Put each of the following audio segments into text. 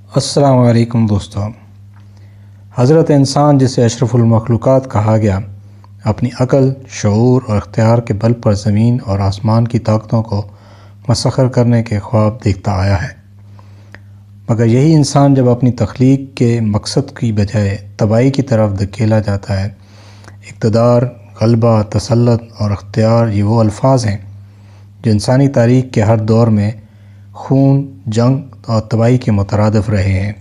السلام علیکم دوستو۔ حضرت انسان جسے اشرف المخلوقات کہا گیا، اپنی عقل، شعور اور اختیار کے بل پر زمین اور آسمان کی طاقتوں کو مسخر کرنے کے خواب دیکھتا آیا ہے، مگر یہی انسان جب اپنی تخلیق کے مقصد کی بجائے تباہی کی طرف دھکیلا جاتا ہے۔ اقتدار، غلبہ، تسلط اور اختیار یہ وہ الفاظ ہیں جو انسانی تاریخ کے ہر دور میں خون، جنگ اور تباہی کے مترادف رہے ہیں۔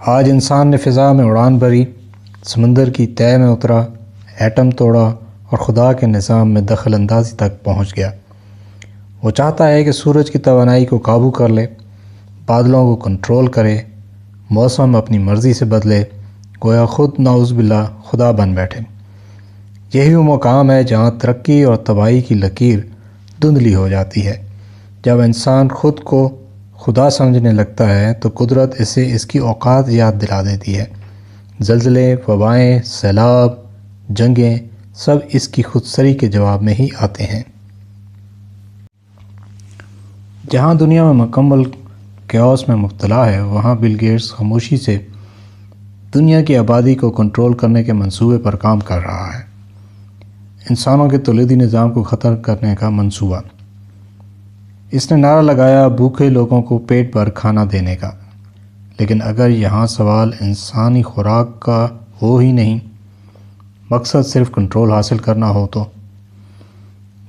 آج انسان نے فضا میں اڑان بھری، سمندر کی تہہ میں اترا، ایٹم توڑا اور خدا کے نظام میں دخل اندازی تک پہنچ گیا۔ وہ چاہتا ہے کہ سورج کی توانائی کو قابو کر لے، بادلوں کو کنٹرول کرے، موسم اپنی مرضی سے بدلے، گویا خود نعوذ باللہ خدا بن بیٹھے۔ یہی وہ مقام ہے جہاں ترقی اور تباہی کی لکیر دھندلی ہو جاتی ہے۔ جب انسان خود کو خدا سمجھنے لگتا ہے تو قدرت اسے اس کی اوقات یاد دلا دیتی ہے۔ زلزلے، وبائیں، سیلاب، جنگیں سب اس کی خودسری کے جواب میں ہی آتے ہیں۔ جہاں دنیا میں مکمل کیوس میں مبتلا ہے، وہاں بل گیٹس خاموشی سے دنیا کی آبادی کو کنٹرول کرنے کے منصوبے پر کام کر رہا ہے۔ انسانوں کے تولیدی نظام کو ختم کرنے کا منصوبہ۔ اس نے نعرہ لگایا بھوکے لوگوں کو پیٹ بھر کھانا دینے کا، لیکن اگر یہاں سوال انسانی خوراک کا ہو ہی نہیں، مقصد صرف کنٹرول حاصل کرنا ہو تو؟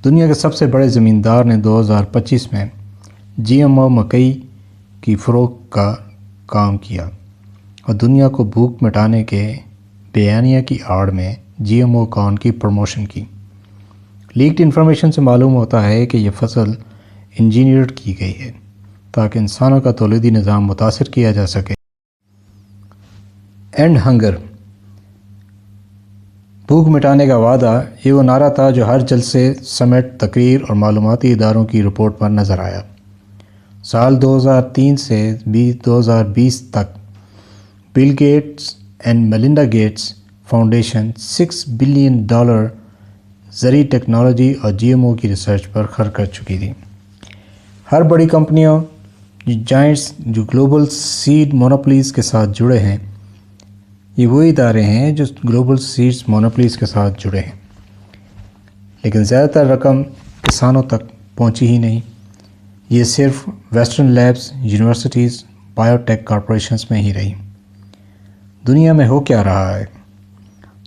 دنیا کے سب سے بڑے زمیندار نے 2025 میں جی ایم او مکئی کی فروخت کا کام کیا اور دنیا کو بھوک مٹانے کے بیانیہ کی آڑ میں جی ایم او کارن کی پروموشن کی۔ لیکڈ انفارمیشن سے معلوم ہوتا ہے کہ یہ فصل انجینئرڈ کی گئی ہے تاکہ انسانوں کا تولیدی نظام متاثر کیا جا سکے۔ اینڈ ہنگر، بھوک مٹانے کا وعدہ، یہ وہ نعرہ تھا جو ہر جلسے، سمٹ، تقریر اور معلوماتی اداروں کی رپورٹ پر نظر آیا۔ سال 2003 سے 2020 تک Bill Gates and Melinda Gates foundation $6 billion زرعی ٹیکنالوجی اور جی ایم او کی ریسرچ پر خرچ کر چکی تھی۔ ہر بڑی کمپنیوں، جائنٹس جو گلوبل سیڈ مونوپولیز کے ساتھ جڑے ہیں، یہ وہی ادارے ہیں جو گلوبل سیڈز مونوپولیز کے ساتھ جڑے ہیں، لیکن زیادہ تر رقم کسانوں تک پہنچی ہی نہیں۔ یہ صرف ویسٹرن لیبز، یونیورسٹیز، بایو ٹیک کارپوریشنز میں ہی رہی۔ دنیا میں ہو کیا رہا ہے؟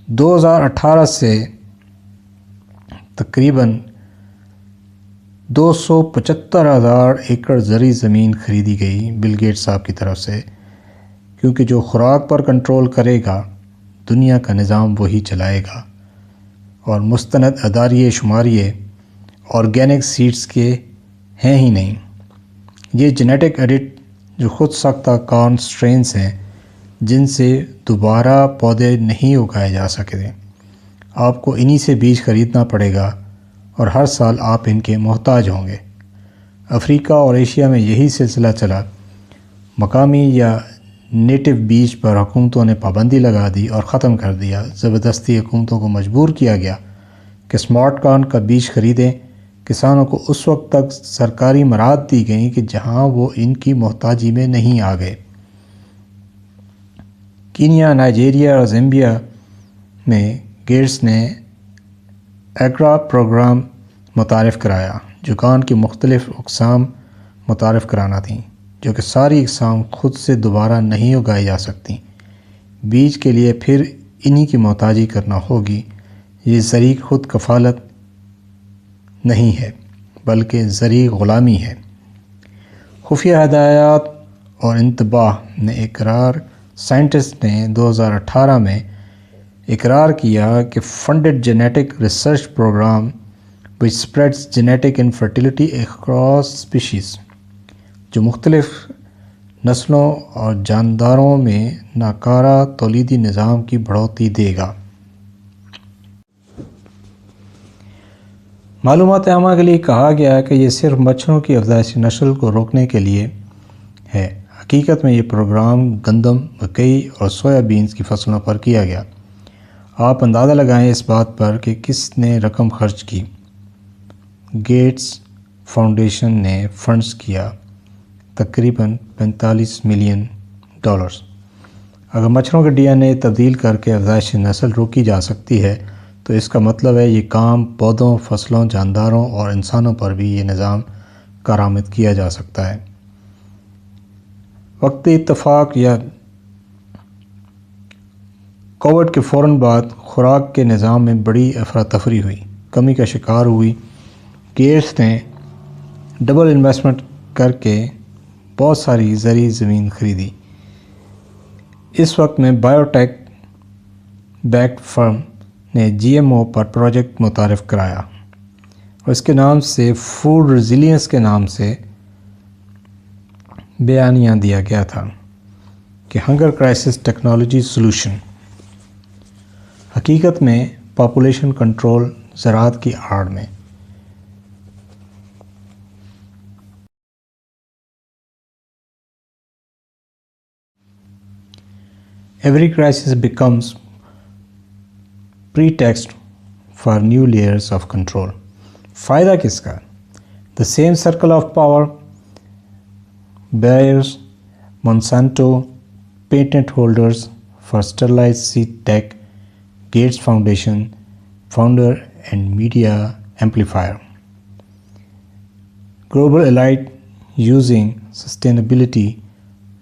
2018 سے تقریباً 275,000 ایکڑ زرعی زمین خریدی گئی بل گیٹس صاحب کی طرف سے، کیونکہ جو خوراک پر کنٹرول کرے گا دنیا کا نظام وہی چلائے گا، اور مستند اداریے شماریے آرگینک سیڈز کے ہیں ہی نہیں۔ یہ جینیٹک ایڈٹ جو خود ساختہ کارن سٹرینز ہیں جن سے دوبارہ پودے نہیں اگائے جا سکتے۔ آپ کو انہی سے بیج خریدنا پڑے گا اور ہر سال آپ ان کے محتاج ہوں گے۔ افریقہ اور ایشیا میں یہی سلسلہ چلا۔ مقامی یا نیٹو بیج پر حکومتوں نے پابندی لگا دی اور ختم کر دیا۔ زبردستی حکومتوں کو مجبور کیا گیا کہ سمارٹ کارن کا بیج خریدیں۔ کسانوں کو اس وقت تک سرکاری مراعات دی گئیں کہ جہاں وہ ان کی محتاجی میں نہیں آ گئے۔ کینیا، نائجیریا اور زامبیا میں گیٹس نے ایگرا پروگرام متعارف کرایا جو کارن کی مختلف اقسام متعارف کرانا تھیں، جو کہ ساری اقسام خود سے دوبارہ نہیں اگائی جا سکتی۔ بیج کے لیے پھر انہی کی محتاجی کرنا ہوگی۔ یہ زرعی خود کفالت نہیں ہے بلکہ زرعی غلامی ہے۔ خفیہ ہدایات اور انتباہ نے سائنٹسٹ نے 2018 میں اقرار کیا کہ funded genetic research programme which spreads genetic infertility across species، جو مختلف نسلوں اور جانداروں میں ناکارہ تولیدی نظام کی بڑھوتری دے گا۔ معلومات عامہ کے لیے کہا گیا کہ یہ صرف مچھروں کی افزائشی نسل کو روکنے کے لیے ہے۔ حقیقت میں یہ پروگرام گندم، مکئی اور سویا بینز کی فصلوں پر کیا گیا۔ آپ اندازہ لگائیں اس بات پر کہ کس نے رقم خرچ کی۔ گیٹس فاؤنڈیشن نے فنڈز کیا تقریباً $45 ملین۔ ڈالرز۔ اگر مچھروں کے DNA تبدیل کر کے افزائش نسل روکی جا سکتی ہے تو اس کا مطلب ہے یہ کام پودوں، فصلوں، جانداروں اور انسانوں پر بھی یہ نظام کارآمد کیا جا سکتا ہے۔ وقتی اتفاق یا کووڈ کے فوراً بعد خوراک کے نظام میں بڑی افراتفری ہوئی، کمی کا شکار ہوئی۔ گیٹس نے ڈبل انویسٹمنٹ کر کے بہت ساری زرعی زمین خریدی۔ اس وقت میں بایو ٹیک بیکڈ فرم نے GMO پر پروجیکٹ متعارف کرایا اور اس کے نام سے فوڈ ریزیلینس کے نام سے بیانیہ دیا گیا تھا کہ ہنگر کرائسس ٹیکنالوجی سولوشن۔ حقیقت میں پاپولیشن کنٹرول زراعت کی آڑ میں۔ Every crisis becomes pretext for new layers of control. فائدہ کس کا؟ The same circle of power, Bayers, Monsanto, patent holders for sterilized seed tech, Gates Foundation, founder and media amplifier. Global elite using sustainability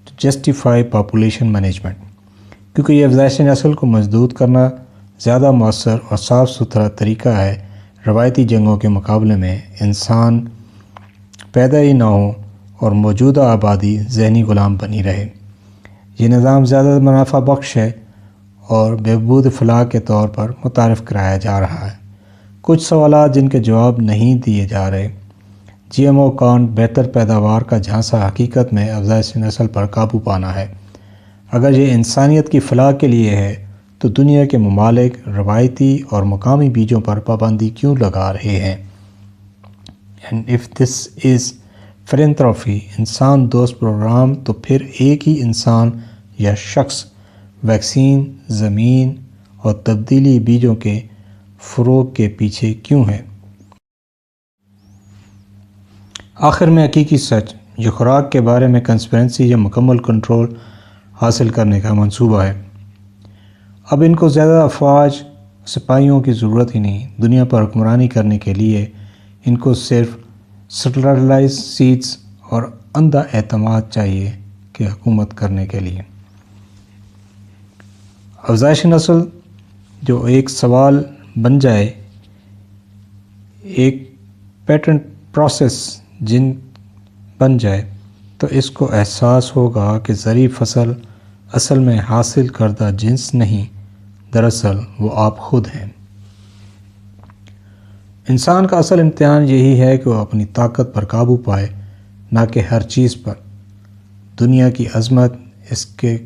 to justify population management. کیونکہ یہ افزائش نسل کو مسدود کرنا زیادہ مؤثر اور صاف ستھرا طریقہ ہے روایتی جنگوں کے مقابلے میں انسان پیدا ہی نہ ہو اور موجودہ آبادی ذہنی غلام بنی رہے۔ یہ نظام زیادہ منافع بخش ہے اور بہبود فلاح کے طور پر متعارف کرایا جا رہا ہے۔ کچھ سوالات جن کے جواب نہیں دیے جا رہے۔ GMO کانٹ بہتر پیداوار کا جھانسا حقیقت میں افزائش نسل پر قابو پانا ہے۔ اگر یہ انسانیت کی فلاح کے لیے ہے تو دنیا کے ممالک روایتی اور مقامی بیجوں پر پابندی کیوں لگا رہے ہیں؟ اینڈ اف دس از فلینتھروپی، انسان دوست پروگرام، تو پھر ایک ہی انسان یا شخص ویکسین، زمین اور تبدیلی بیجوں کے فروغ کے پیچھے کیوں ہے؟ آخر میں حقیقی سچ، جو خوراک کے بارے میں کنسپیرنسی یا مکمل کنٹرول حاصل کرنے کا منصوبہ ہے۔ اب ان کو زیادہ افواج، سپاہیوں کی ضرورت ہی نہیں۔ دنیا پر حکمرانی کرنے کے لیے ان کو صرف سٹرلائز سیڈز اور اندھا اعتماد چاہیے کہ حکومت کرنے کے لیے۔ افزائش نسل جو ایک سوال بن جائے، ایک پیٹنٹ پروسیس جن بن جائے، تو اس کو احساس ہوگا کہ زرعی فصل اصل میں حاصل کردہ جنس نہیں، دراصل وہ آپ خود ہیں۔ انسان کا اصل امتحان یہی ہے کہ وہ اپنی طاقت پر قابو پائے، نہ کہ ہر چیز پر۔ دنیا کی عظمت اس کے